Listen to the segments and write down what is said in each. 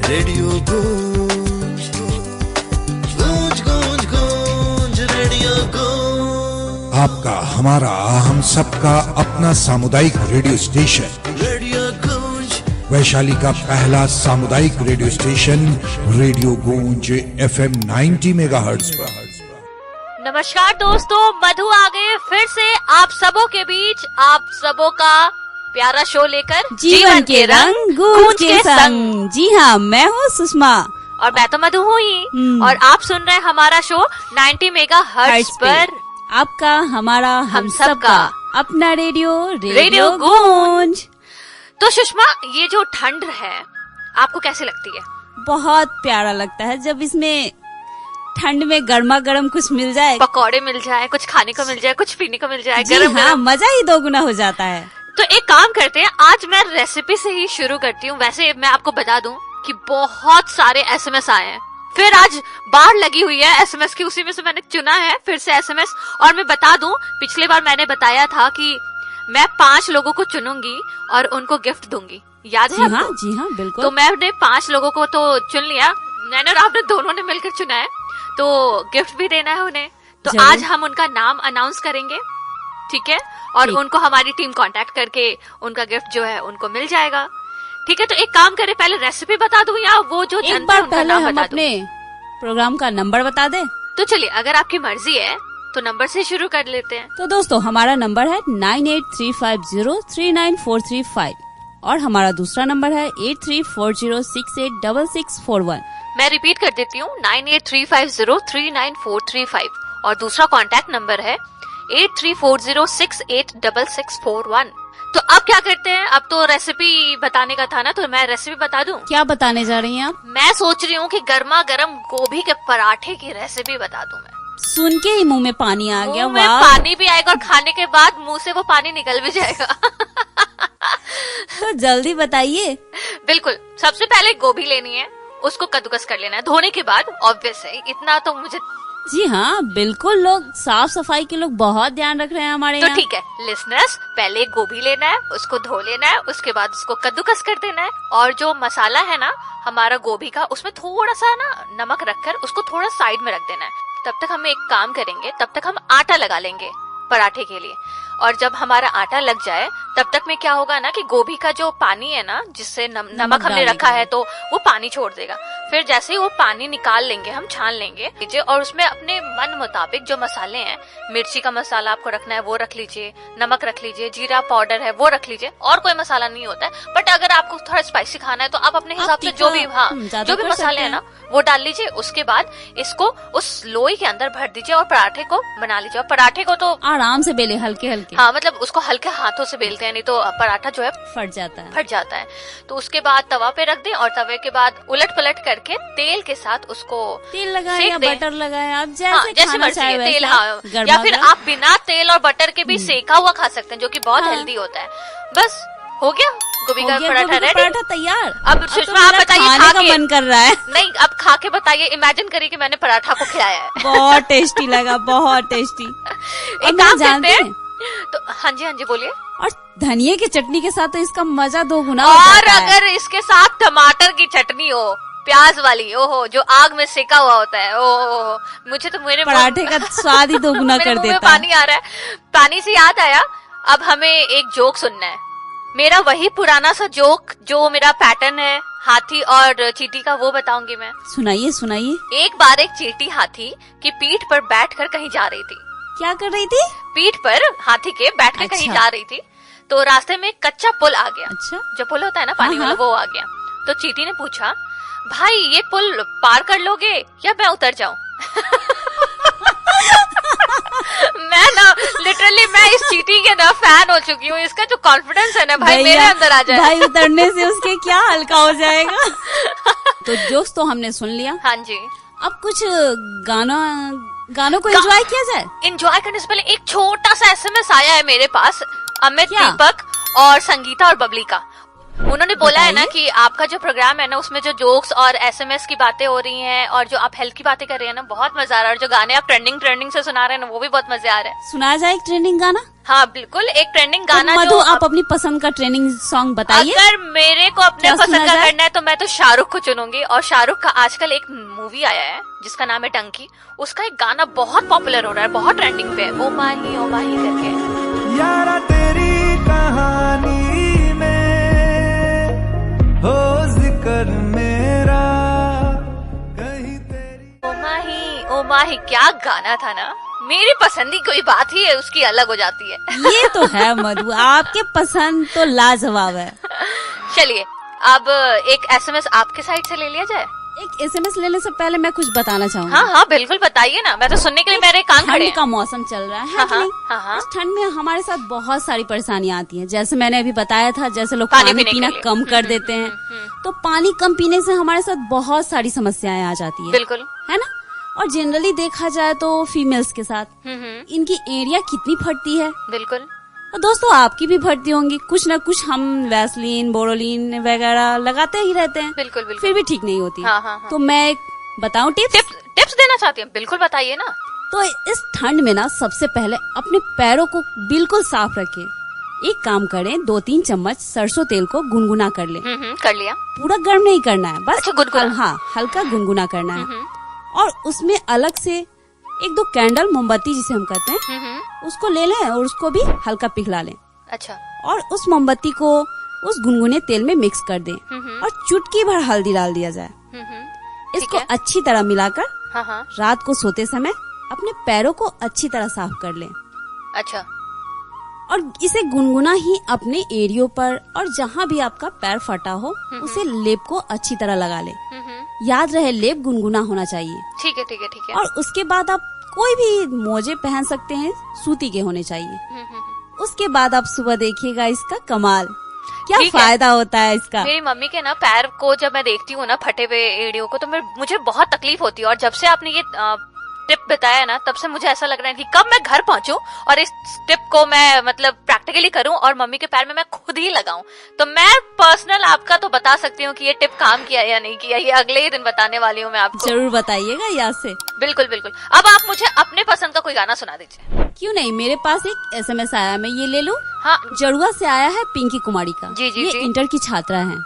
Radio गूंज, गूंज गूंज गूंज, रेडियो गूंज। आपका, हमारा, हम सबका अपना सामुदायिक रेडियो स्टेशन रेडियो गूंज, वैशाली का पहला सामुदायिक रेडियो स्टेशन रेडियो गूंज FM 90 मेगाहर्ट्ज पर। नमस्कार दोस्तों, मधु आ गए फिर से आप सबों के बीच, आप सबों का प्यारा शो लेकर, जीवन के रंग गूंज के संग। जी हाँ, मैं हूँ सुषमा और मैं तो मधु हूँ ही। और आप सुन रहे हैं हमारा शो 90 मेगाहर्ट्ज पर, आपका, हमारा, हम सबका अपना रेडियो गूंज। तो सुषमा, ये जो ठंड है आपको कैसी लगती है? बहुत प्यारा लगता है जब इसमें ठंड में गर्मा गर्म कुछ मिल जाए, पकौड़े मिल जाए, कुछ खाने को मिल जाए, कुछ पीने को मिल जाए, जी गरम हाँ, गरम। मजा ही दोगुना हो जाता है। तो एक काम करते हैं, आज मैं रेसिपी से ही शुरू करती हूँ। वैसे मैं आपको बता दूं कि बहुत सारे SMS आए हैं, फिर आज बाढ़ लगी हुई है SMS की, उसी में से मैंने चुना है फिर से SMS। और मैं बता दूं, पिछले बार मैंने बताया था कि मैं 5 लोगों को चुनूंगी और उनको गिफ्ट दूंगी, याद है आपको? जी हाँ, बिल्कुल। तो मैंने 5 लोगों को तो चुन लिया, मैंने और आपने दोनों ने मिलकर चुना है, तो गिफ्ट भी देना है उन्हें। तो आज हम उनका नाम अनाउंस करेंगे, ठीक है? और उनको हमारी टीम कांटेक्ट करके उनका गिफ्ट जो है उनको मिल जाएगा, ठीक है? तो एक काम करें, पहले रेसिपी बता दूं या वो जो एक बार पहले हम अपने प्रोग्राम का नंबर बता दें? तो चलिए, अगर आपकी मर्जी है तो नंबर से शुरू कर लेते हैं। तो दोस्तों, हमारा नंबर है 9835039435 और हमारा दूसरा नंबर है 8340686641। मैं रिपीट कर देती हूँ, 9835039435 और दूसरा कॉन्टैक्ट नंबर है 8340686641। तो अब क्या करते हैं, अब तो रेसिपी बताने का था ना, तो मैं रेसिपी बता दूं। क्या बताने जा रही हैं आप? मैं सोच रही हूँ कि गर्मा गर्म गोभी के पराठे की रेसिपी बता दूं मैं। सुन के ही मुंह में पानी आ गया। मुंह में पानी भी आएगा और खाने के बाद मुंह से वो पानी निकल भी जाएगा। तो जल्दी बताइए। बिल्कुल, सबसे पहले गोभी लेनी है, उसको कद्दूकस कर लेना है धोने के बाद, ऑब्वियस है, इतना तो मुझे। जी हाँ, बिल्कुल, लोग साफ सफाई के लोग बहुत ध्यान रख रहे हैं हमारे तो यहाँ। ठीक है लिसनर्स, पहले गोभी लेना है, उसको धो लेना है, उसके बाद उसको कद्दूकस कर देना है, और जो मसाला है ना हमारा गोभी का, उसमें थोड़ा सा ना नमक रखकर उसको थोड़ा साइड में रख देना है। तब तक हम एक काम करेंगे, तब तक हम आटा लगा लेंगे पराठे के लिए। और जब हमारा आटा लग जाए तब तक में क्या होगा ना कि गोभी का जो पानी है ना, जिससे नमक हमने रखा है, तो वो पानी छोड़ देगा। फिर जैसे ही वो पानी निकाल लेंगे, हम छान लेंगे, और उसमें अपने मन मुताबिक जो मसाले हैं, मिर्ची का मसाला आपको रखना है वो रख लीजिए, नमक रख लीजिए, जीरा पाउडर है वो रख लीजिए, और कोई मसाला नहीं होता है। बट अगर आपको थोड़ा स्पाइसी खाना है तो आप अपने हिसाब से जो भी जो भी मसाले है ना वो डाल लीजिए। उसके बाद इसको उस लोई के अंदर भर दीजिए और पराठे को बना लीजिए। और पराठे को तो आराम से बेले, हल्के हल्के। हाँ, मतलब उसको हल्के हाथों से बेलते हैं, नहीं तो पराठा जो है फट जाता है। तो उसके बाद तवा पे रख दें और तवे के बाद उलट पलट करके तेल के साथ उसको तेल लगाए या बटर लगाए, आप जैसे मर्जी है, तेल, या फिर आप बिना तेल और बटर के भी सेका हुआ खा सकते हैं, जो कि बहुत हेल्दी होता है। बस हो गया गोभी का पराठा रेडी, पराठा तैयार। अब सुषमा आप बताइए, खाने का मन कर रहा है। नहीं, अब खा के बताइए, इमेजिन करिए कि मैंने पराठा को खिलाया है। बहुत टेस्टी लगा, बहुत टेस्टी। एक काम करते हैं, तो हाँ जी बोलिए। और धनिया की चटनी के साथ तो इसका मजा दोगुना और अगर इसके साथ टमाटर की चटनी हो, प्याज वाली, ओहो, जो आग में सेका हुआ होता है, ओहो, मुझे तो मेरे पराठे का स्वाद ही दोगुना कर देता है। पानी आ रहा है। पानी से याद आया, अब हमें एक जोक सुनना है, मेरा वही पुराना सा जोक जो मेरा पैटर्न है हाथी और चींटी का, वो बताऊंगी मैं। सुनाइए सुनाइए। एक बार एक चींटी हाथी की पीठ पर बैठकर कहीं जा रही थी। क्या कर रही थी? पीठ पर हाथी के बैठकर कहीं जा रही थी, तो रास्ते में एक कच्चा पुल आ गया। अच्छा। जो पुल होता है ना पानी वाला, वो आ गया। तो चींटी ने पूछा, भाई ये पुल पार कर लोगे या मैं उतर जाऊं? मैं ना लिटरली मैं इस चींटी के ना फैन हो चुकी हूँ। इसका जो कॉन्फिडेंस है ना भाई मेरे अंदर आ जाए। भाई उतरने से उसके क्या हल्का हो जाएगा। तो जोक्स तो हमने सुन लिया। हाँ जी, अब कुछ गानों को एंजॉय किया जाए। एंजॉय करने से पहले एक छोटा सा SMS आया है मेरे पास, अमित, दीपक और संगीता और बबली का। उन्होंने बोला है ना कि आपका जो प्रोग्राम है ना, उसमें जो जोक्स और SMS की बातें हो रही हैं और जो आप हेल्थ की बातें कर रहे हैं ना, बहुत मजा आ रहा है। और जो गाने आप ट्रेंडिंग से सुना रहे हैं ना, वो भी बहुत मजे आ रहे हैं। सुनाया जाए एक ट्रेंडिंग गाना। हाँ बिल्कुल, एक ट्रेंडिंग तो गाना मधु जो आप अपनी पसंद का ट्रेंडिंग सॉन्ग बताइए। अगर मेरे को अपने क्या सुना पसंद का जाए? करना है तो मैं तो शाहरुख को चुनूंगी। और शाहरुख का आजकल एक मूवी आया है जिसका नाम है टंकी, उसका एक गाना बहुत पॉपुलर हो रहा है, बहुत ट्रेंडिंग पे है, ओ माही करके। यारा तेरी कहानी में हो जिक्र मेरा कहीं तेरी ओ माही क्या गाना था ना। मेरी पसंद की कोई बात ही है, उसकी अलग हो जाती है। ये तो है मधु, आपके पसंद तो लाजवाब है। चलिए अब एक एसएमएस आपके साइड से ले लिया जाए। एक एसएमएस लेने से पहले मैं कुछ बताना चाहूंगी। हाँ हाँ बिल्कुल बताइए ना, मैं तो सुनने के लिए मेरे कान खड़े ठंड हैं। का मौसम चल रहा है हाँ, कि नहीं? हाँ, हाँ। इस ठंड में हमारे साथ बहुत सारी परेशानियां आती हैं। जैसे मैंने अभी बताया था, जैसे लोग पानी पानी पीने के पीना लिए। कम कर देते हैं, तो पानी कम पीने से हमारे साथ बहुत सारी समस्याएं आ जाती है, बिल्कुल। है ना। और जनरली देखा जाए तो फीमेल्स के साथ इनकी एरिया कितनी फटती है। बिल्कुल। और दोस्तों आपकी भी फटती होंगी, कुछ ना कुछ हम वैसलीन बोरोलिन वगैरह लगाते ही रहते हैं, बिल्कुल बिल्कुल। फिर भी ठीक नहीं होती। हाँ, हाँ, हाँ। तो मैं एक बताऊं टिप्स? टिप्स देना चाहती हैं, बिल्कुल बताइए ना। तो इस ठंड में ना सबसे पहले अपने पैरों को बिल्कुल साफ रखें। एक काम करें, 2-3 चम्मच सरसों तेल को गुनगुना कर लें। कर लिया। पूरा गर्म नहीं करना है, बस अच्छा, गुनगुना। हाँ हल्का गुनगुना करना है। और उसमें अलग से 1-2 कैंडल मोमबत्ती जिसे हम कहते हैं उसको ले लें और उसको भी हल्का पिघला लें। अच्छा। और उस मोमबत्ती को उस गुनगुने तेल में मिक्स कर दें और चुटकी भर हल्दी डाल दिया जाए। इसको है। अच्छी तरह मिलाकर हाँ हाँ। रात को सोते समय अपने पैरों को अच्छी तरह साफ कर लें। अच्छा। और इसे गुनगुना ही अपने एरियो पर और जहाँ भी आपका पैर फटा हो उसे लेप को अच्छी तरह लगा लें। याद रहे लेप गुनगुना होना चाहिए। ठीक है ठीक है ठीक है। और उसके बाद आप कोई भी मोजे पहन सकते हैं, सूती के होने चाहिए। उसके बाद आप सुबह देखिएगा इसका कमाल, क्या ठीक है। फायदा होता है इसका। मेरी मम्मी के ना पैर को जब मैं देखती हूँ ना फटे हुए एड़ियों को, तो मुझे बहुत तकलीफ होती है। और जब से आपने ये टिप बताया ना, तब से मुझे ऐसा लग रहा है कि कब मैं घर पहुंचूं और इस टिप को मैं मतलब प्रैक्टिकली करूं और मम्मी के पैर में मैं खुद ही लगाऊं। तो मैं पर्सनल आपका तो बता सकती हूँ कि ये टिप काम किया या नहीं किया, ये अगले ही दिन बताने वाली हूँ मैं आपको। जरूर बताइएगा यहाँ से। बिल्कुल बिल्कुल। अब आप मुझे अपने पसंद का कोई गाना सुना दीजिए। क्यों नहीं, मेरे पास एक एसएमएस आया, मैं ये ले लूं। हाँ। जड़ुआ से आया है पिंकी कुमारी का। जी, जी, ये जी। इंटर की छात्रा हैं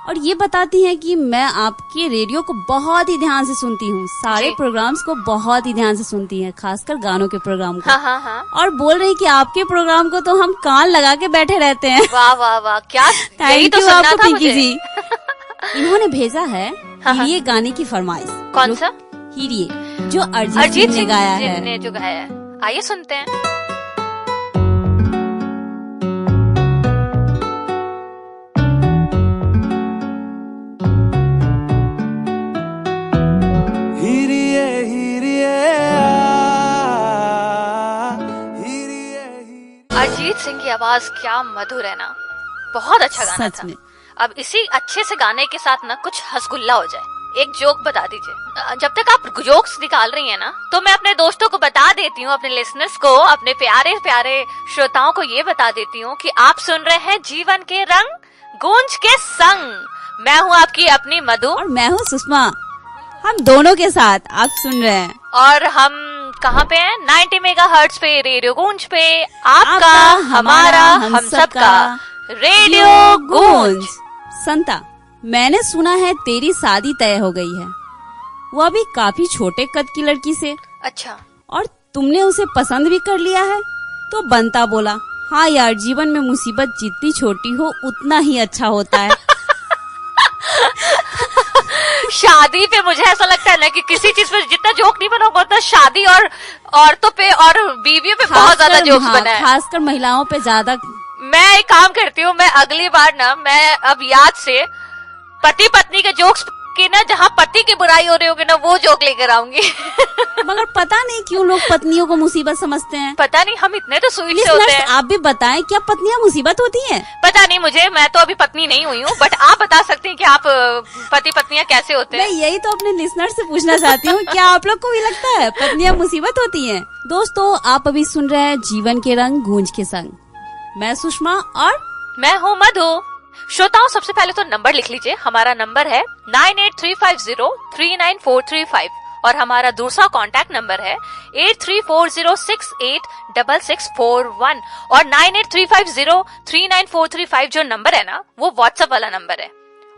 और ये बताती हैं कि मैं आपके रेडियो को बहुत ही ध्यान से सुनती हूँ, सारे जी। प्रोग्राम्स को बहुत ही ध्यान से सुनती हैं, खासकर गानों के प्रोग्राम को। हाँ हाँ हाँ। और बोल रही कि आपके प्रोग्राम को तो हम कान लगा के बैठे रहते हैं। वाह वाह वाह, क्या यही थैंक तो यू सुनना आपको था पिंकी मुझे। जी। इन्होंने भेजा है हाँ। हिरिये गाने की फरमाइश। कौन सा? हिरिये, जो अरिजीत अरिजीत सिंह ने सिंह गाया जी है। ने जो गाया है, आइए सुनते हैं। हिरिये हिरिये हिरिये अरिजीत सिंह की आवाज क्या मधुर है ना, बहुत अच्छा गाना सच था। में। अब इसी अच्छे से गाने के साथ ना कुछ हंसगुल्ला हो जाए। एक जोक बता दीजिए। जब तक आप जोक्स निकाल रही हैं ना, तो मैं अपने दोस्तों को बता देती हूँ, अपने लिसनर्स को, अपने प्यारे प्यारे श्रोताओं को ये बता देती हूँ कि आप सुन रहे हैं जीवन के रंग गूंज के संग। मैं हूँ आपकी अपनी मधु और मैं हूँ सुषमा, हम दोनों के साथ आप सुन रहे हैं। और हम कहाँ पे हैं? 90 मेगाहर्ट्ज पे, रेडियो गूंज पे, आपका, हमारा, हम सबका रेडियो गूंज। संता, मैंने सुना है तेरी शादी तय हो गई है, वो अभी काफी छोटे कद की लड़की से, अच्छा। और तुमने उसे पसंद भी कर लिया है। तो बंता बोला, हाँ यार, जीवन में मुसीबत जितनी छोटी हो उतना ही अच्छा होता है। शादी पे मुझे ऐसा लगता है ना कि किसी चीज पे जितना जोक नहीं बना उतना शादी और औरतों पे और बीवियों पे बहुत ज्यादा जोक्स बना है। खासकर महिलाओं पे ज्यादा। मैं एक काम करती हूँ, मैं अगली बार ना, मैं अब याद से पति पत्नी के जोक्स की ना, जहाँ पति की बुराई हो रही होगी ना, वो जोक लेकर आऊंगी। मगर पता नहीं क्यों लोग पत्नियों को मुसीबत समझते हैं। पता नहीं, हम इतने तो स्वीट से होते लिसनर्स, हैं। आप भी बताएं, क्या पत्नियां मुसीबत होती हैं? पता नहीं मुझे, मैं तो अभी पत्नी नहीं हुई हूँ, बट आप बता सकते हैं कि आप पति पत्नियां कैसे होते मैं हैं। यही तो अपने लिसनर से पूछना चाहती हूँ, क्या आप लोग को भी लगता है पत्नियां मुसीबत होती हैं? दोस्तों, आप अभी सुन रहे हैं जीवन के रंग गूंज के संग। मैं सुषमा और मैं हूँ मधु। श्रोताओं, सबसे पहले तो नंबर लिख लीजिए। हमारा नंबर है 9835039435 और हमारा दूसरा कॉन्टैक्ट नंबर है 8340686641 और 9835039435 जो नंबर है ना, वो व्हाट्सएप वाला नंबर है।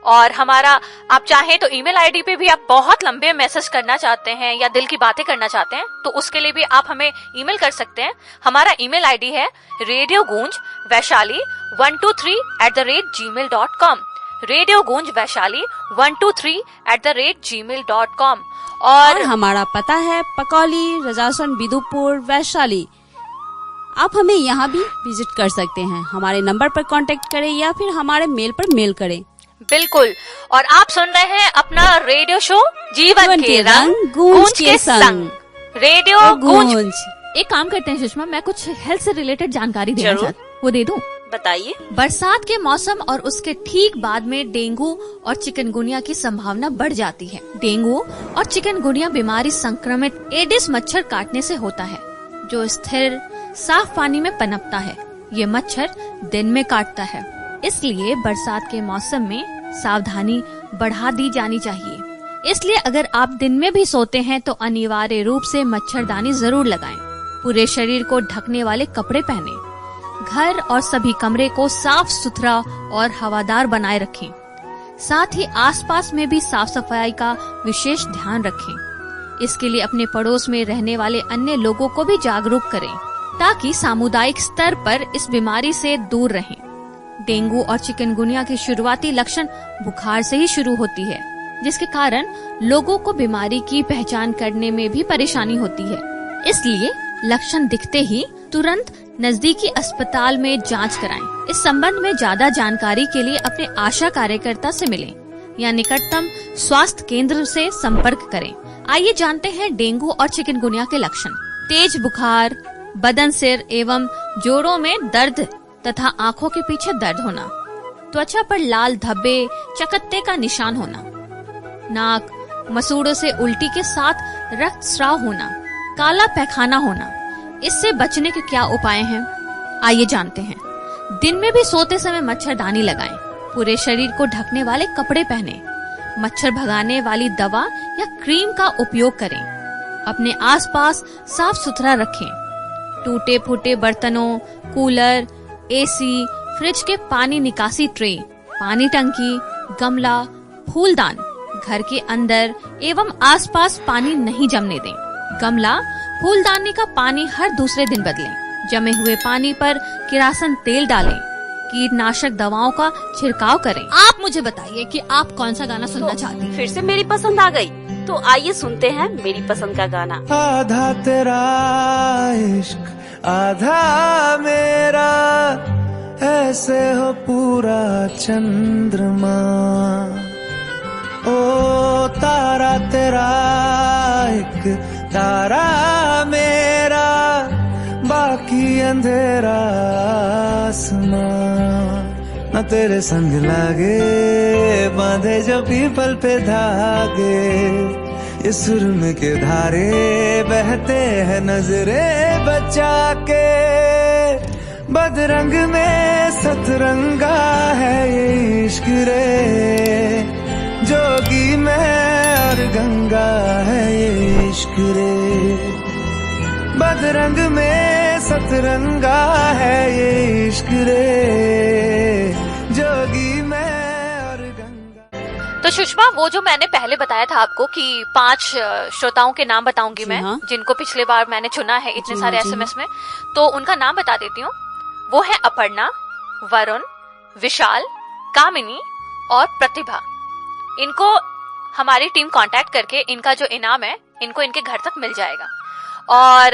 और हमारा आप चाहें तो ईमेल आईडी पे भी आप बहुत लंबे मैसेज करना चाहते हैं या दिल की बातें करना चाहते हैं तो उसके लिए भी आप हमें ईमेल कर सकते हैं। हमारा ईमेल आईडी है radiogunjvaishali123@gmail.com, radiogunjvaishali123@gmail.com। और हमारा पता है पकौली, रजासन, बिदुपुर, वैशाली। आप हमें यहाँ भी विजिट कर सकते हैं। हमारे नंबर पर कांटेक्ट करें या फिर हमारे मेल पर मेल करें। बिल्कुल। और आप सुन रहे हैं अपना रेडियो शो जीवन के रंग गूंज के संग, रेडियो गूंज। एक काम करते हैं सुषमा, मैं कुछ हेल्थ से रिलेटेड जानकारी देना चाहती हूँ, वो दे दूं? बताइए। बरसात के मौसम और उसके ठीक बाद में डेंगू और चिकनगुनिया की संभावना बढ़ जाती है। डेंगू और चिकनगुनिया बीमारी संक्रमित एडिस मच्छर काटने से होता है, जो स्थिर साफ पानी में पनपता है। ये मच्छर दिन में काटता है, इसलिए बरसात के मौसम में सावधानी बढ़ा दी जानी चाहिए। इसलिए अगर आप दिन में भी सोते हैं तो अनिवार्य रूप से मच्छरदानी जरूर लगाएं। पूरे शरीर को ढकने वाले कपड़े पहनें। घर और सभी कमरे को साफ सुथरा और हवादार बनाए रखें। साथ ही आसपास में भी साफ सफाई का विशेष ध्यान रखें। इसके लिए अपने पड़ोस में रहने वाले अन्य लोगों को भी जागरूक करें ताकि सामुदायिक स्तर पर इस बीमारी से दूर रहें। डेंगू और चिकनगुनिया की शुरुआती लक्षण बुखार से ही शुरू होती है, जिसके कारण लोगों को बीमारी की पहचान करने में भी परेशानी होती है। इसलिए लक्षण दिखते ही तुरंत नजदीकी अस्पताल में जांच कराएं। इस संबंध में ज्यादा जानकारी के लिए अपने आशा कार्यकर्ता से मिलें या निकटतम स्वास्थ्य केंद्र से संपर्क करें। आइए जानते हैं डेंगू और चिकनगुनिया के लक्षण। तेज बुखार, बदन, सिर एवं जोड़ों में दर्द तथा आंखों के पीछे दर्द होना, त्वचा पर लाल धब्बे, चकत्ते का निशान होना, नाक, मसूड़ों से उल्टी के साथ रक्तस्राव होना, काला पैखाना होना। इससे बचने के क्या उपाय हैं? आइए जानते हैं। दिन में भी सोते समय मच्छरदानी लगाएं। पूरे शरीर को ढकने वाले कपड़े पहनें। मच्छर भगाने वाली दवा या क्रीम का उपयोग करें। अपने आसपास साफ सुथरा रखें। टूटे फूटे बर्तनों, कूलर, एसी, फ्रिज के पानी निकासी ट्रे, पानी टंकी, गमला, फूलदान घर के अंदर एवं आसपास पानी नहीं जमने दें। गमला, फूलदानी का पानी हर दूसरे दिन बदलें। जमे हुए पानी पर किरासन तेल डालें। कीटनाशक दवाओं का छिड़काव करें। आप मुझे बताइए कि आप कौन सा गाना सुनना चाहती हैं? फिर से मेरी पसंद आ गई, तो आइए सुनते हैं मेरी पसंद का गाना। आधा तेरा इश्क आधा मेरा, ऐसे हो पूरा चंद्रमा। ओ तारा तेरा एक तारा मेरा, बाकी अंधेरा आसमां। न तेरे संग लागे बांधे जो पीपल पे धागे, इस सुरम के धारे बहते हैं नजरे बचा के। बदरंग में सतरंगा है ये इश्क रे, जोगी में और गंगा है ये इश्क रे। बदरंग में सतरंगा है ये इश्क रे, जोगी में और गंगा। तो सुषमा, वो जो मैंने पहले बताया था आपको कि 5 श्रोताओं के नाम बताऊंगी मैं, हाँ। जिनको पिछले बार मैंने चुना है इतने सारे एसएमएस में, तो उनका नाम बता देती हूँ। वो है अपर्णा, वरुण, विशाल, कामिनी और प्रतिभा। इनको हमारी टीम कांटेक्ट करके इनका जो इनाम है इनको इनके घर तक मिल जाएगा। और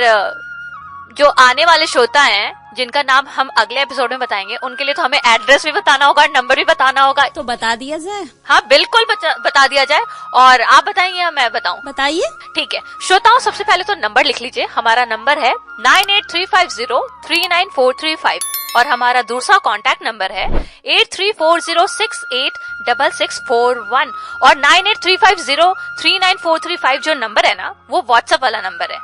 जो आने वाले श्रोता हैं जिनका नाम हम अगले एपिसोड में बताएंगे, उनके लिए तो हमें एड्रेस भी बताना होगा, नंबर भी बताना होगा। तो बता दिया जाए? हाँ बिल्कुल बता दिया जाए। और आप बताएंगे या मैं बताऊं? बताइए। ठीक है श्रोताओं, सबसे पहले तो नंबर लिख लीजिए। हमारा नंबर है 9835039435 और हमारा दूसरा कॉन्टैक्ट नंबर है 8340686641 और 9835039435 जो नंबर है ना, वो व्हाट्सएप वाला नंबर है।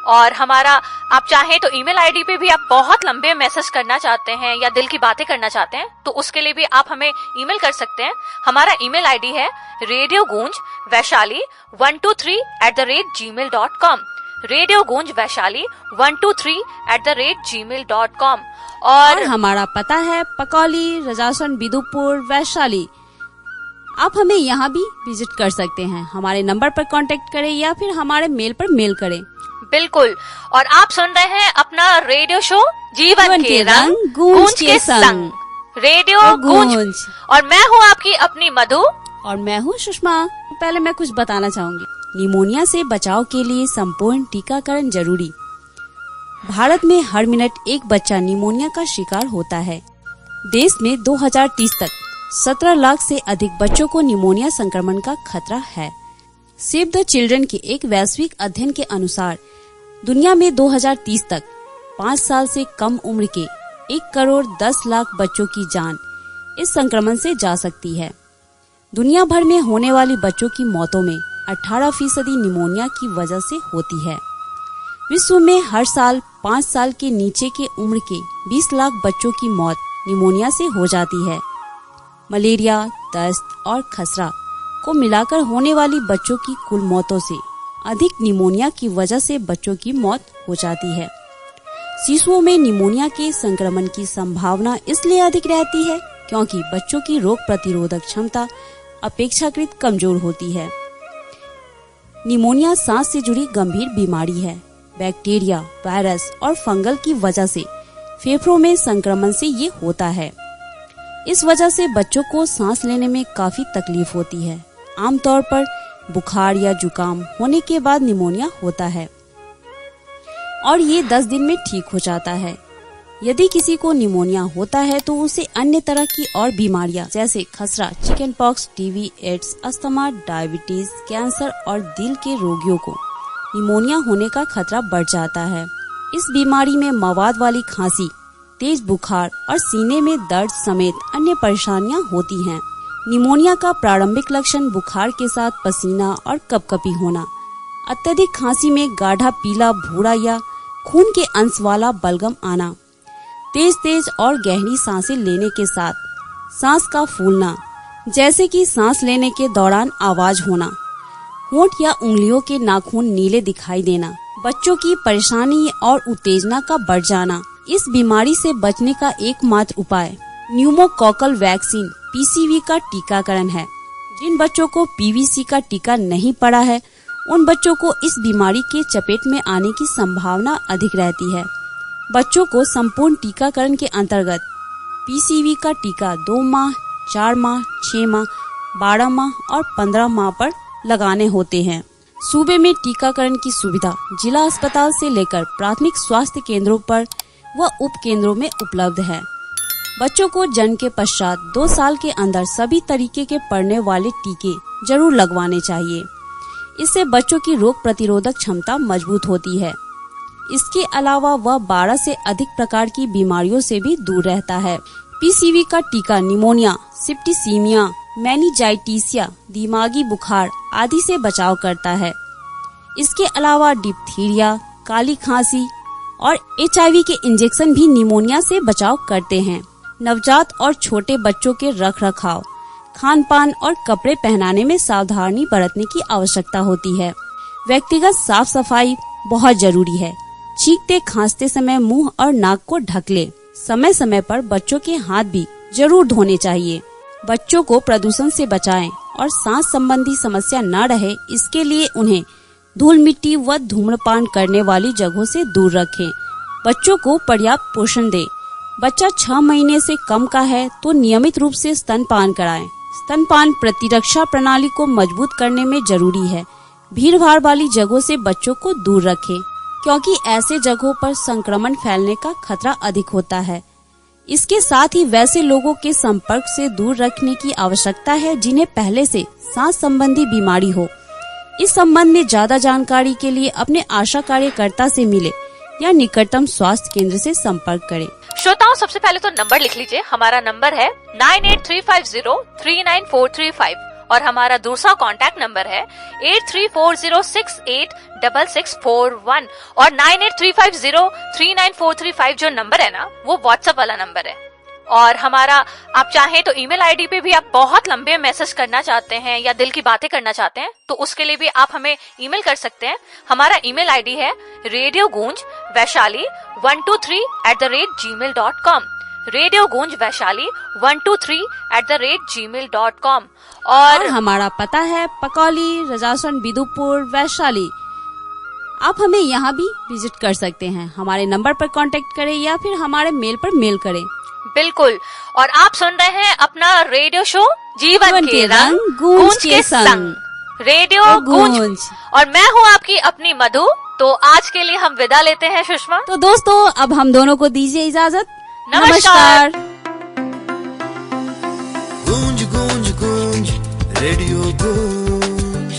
और हमारा आप चाहें तो ईमेल आईडी पे भी आप बहुत लंबे मैसेज करना चाहते हैं या दिल की बातें करना चाहते हैं तो उसके लिए भी आप हमें ईमेल कर सकते हैं। हमारा ईमेल आईडी है radiogunjvaishali123@gmail.com, radiogunjvaishali123@gmail.com। और हमारा पता है पकौली, रजासन, बिदुपुर, वैशाली। आप हमें यहाँ भी विजिट कर सकते हैं। हमारे नंबर पर कांटेक्ट करें या फिर हमारे मेल पर मेल करें। बिल्कुल। और आप सुन रहे हैं अपना रेडियो शो जीवन के रंग गूंज के संग, रेडियो गूंज। और मैं हूँ आपकी अपनी मधु और मैं हूँ सुषमा। पहले मैं कुछ बताना चाहूंगी। निमोनिया से बचाव के लिए संपूर्ण टीकाकरण जरूरी। भारत में हर मिनट एक बच्चा निमोनिया का शिकार होता है। देश में 2030 तक 17 लाख से अधिक बच्चों को निमोनिया संक्रमण का खतरा है। सेव द चिल्ड्रन के एक वैश्विक अध्ययन के अनुसार दुनिया में 2030 तक 5 साल से कम उम्र के 1,10,00,000 बच्चों की जान इस संक्रमण से जा सकती है। दुनिया भर में होने वाली बच्चों की मौतों में 18% निमोनिया की वजह से होती है। विश्व में हर साल 5 साल के नीचे के उम्र के 20 लाख बच्चों की मौत निमोनिया से हो जाती है। मलेरिया, दस्त और खसरा को मिलाकर होने वाली बच्चों की कुल मौतों से अधिक निमोनिया की वजह से बच्चों की मौत हो जाती है। शिशुओं में निमोनिया के संक्रमण की संभावना इसलिए अधिक रहती है क्योंकि बच्चों की रोग प्रतिरोधक क्षमता अपेक्षाकृत कमजोर होती है। निमोनिया सांस से जुड़ी गंभीर बीमारी है। बैक्टीरिया, वायरस और फंगल की वजह से फेफड़ों में संक्रमण से ये होता है। इस वजह से बच्चों को सांस लेने में काफी तकलीफ होती है। आमतौर पर बुखार या जुकाम होने के बाद निमोनिया होता है और ये 10 दिन में ठीक हो जाता है। यदि किसी को निमोनिया होता है तो उसे अन्य तरह की और बीमारियां जैसे खसरा, chickenpox, TB, AIDS, asthma, diabetes, cancer और दिल के रोगियों को निमोनिया होने का खतरा बढ़ जाता है। इस बीमारी में मवाद वाली खांसी, तेज बुखार और सीने में दर्द समेत अन्य परेशानियां होती हैं। निमोनिया का प्रारंभिक लक्षण बुखार के साथ पसीना और कपकपी होना, अत्यधिक खांसी में गाढ़ा पीला, भूरा या खून के अंश वाला बलगम आना, तेज तेज और गहरी सांसें लेने के साथ सांस का फूलना, जैसे कि सांस लेने के दौरान आवाज होना, होंठ या उंगलियों के नाखून नीले दिखाई देना, बच्चों की परेशानी और उत्तेजना का बढ़ जाना। इस बीमारी से बचने का एकमात्र उपाय न्यूमोकॉकल वैक्सीन पीसीवी का टीकाकरण है। जिन बच्चों को पीवीसी का टीका नहीं पड़ा है उन बच्चों को इस बीमारी के चपेट में आने की संभावना अधिक रहती है। बच्चों को संपूर्ण टीकाकरण के अंतर्गत पीसीवी का टीका 2 माह, 4 माह, 6 माह, 12 माह और 15 माह पर लगाने होते हैं। सूबे में टीकाकरण की सुविधा जिला अस्पताल से लेकर प्राथमिक स्वास्थ्य केंद्रों पर व उप केंद्रों में उपलब्ध है। बच्चों को जन्म के पश्चात 2 साल के अंदर सभी तरीके के पड़ने वाले टीके जरूर लगवाने चाहिए। इससे बच्चों की रोग प्रतिरोधक क्षमता मजबूत होती है। इसके अलावा वह 12 से अधिक प्रकार की बीमारियों से भी दूर रहता है। पीसीवी का टीका निमोनिया, सिप्टिसीमिया, मेनिंजाइटिसिया, दिमागी बुखार आदि से बचाव करता है। इसके अलावा डिप्थीरिया, काली खांसी और HIV के इंजेक्शन भी निमोनिया से बचाव करते हैं। नवजात और छोटे बच्चों के रखरखाव, खान पान और कपड़े पहनाने में सावधानी बरतने की आवश्यकता होती है। व्यक्तिगत साफ सफाई बहुत जरूरी है। छींकते खांसते समय मुंह और नाक को ढक ले। समय समय पर बच्चों के हाथ भी जरूर धोने चाहिए। बच्चों को प्रदूषण से बचाएं और सांस संबंधी समस्या न रहे इसके लिए उन्हें धूल मिट्टी व धूम्रपान करने वाली जगहों से दूर रखें। बच्चों को पर्याप्त पोषण दें। बच्चा 6 महीने से कम का है तो नियमित रूप से स्तनपान कराएं। स्तनपान प्रतिरक्षा प्रणाली को मजबूत करने में जरूरी है। भीड़ भाड़ वाली जगहों से बच्चों को दूर रखें क्योंकि ऐसे जगहों पर संक्रमण फैलने का खतरा अधिक होता है। इसके साथ ही वैसे लोगों के संपर्क से दूर रखने की आवश्यकता है जिन्हें पहले से सांस संबंधी बीमारी हो। इस संबंध में ज्यादा जानकारी के लिए अपने आशा कार्यकर्ता से मिले या निकटतम स्वास्थ्य केंद्र से संपर्क करें। श्रोताओं, सबसे पहले तो नंबर लिख लीजिए। हमारा नंबर है 9835039435 और हमारा दूसरा कॉन्टैक्ट नंबर है 8340686641 और 9835039435 जो नंबर है ना, वो व्हाट्सएप वाला नंबर है। और हमारा आप चाहें तो ईमेल आईडी पे भी आप बहुत लंबे मैसेज करना चाहते हैं या दिल की बातें करना चाहते हैं तो उसके लिए भी आप हमें ईमेल कर सकते हैं। हमारा ईमेल आईडी है radiogunjvaishali123@gmail.com, radiogunjvaishali123@gmail.com। और हमारा पता है पकौली, रजासन, बिदुपुर, वैशाली। आप हमें यहाँ भी विजिट कर सकते हैं। हमारे नंबर पर कांटेक्ट करें या फिर हमारे मेल पर मेल करें। बिल्कुल। और आप सुन रहे हैं अपना रेडियो शो जीवन के रंग गूंज के संग, रेडियो गूंज। और मैं हूँ आपकी अपनी मधु। तो आज के लिए हम विदा लेते हैं सुषमा। तो दोस्तों अब हम दोनों को दीजिए इजाजत। नमस्कार। गूंज गूंज गूंज रेडियो गूंज,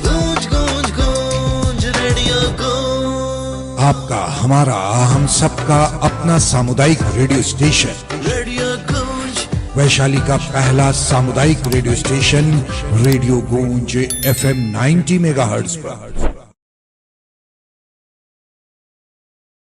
गूंज गूंज गूंज रेडियो गूंज। आपका, हमारा, हम सबका अपना सामुदायिक रेडियो स्टेशन रेडियो गूंज, वैशाली का पहला सामुदायिक रेडियो स्टेशन रेडियो गूंज FM 90 मेगाहर्ट्ज पर।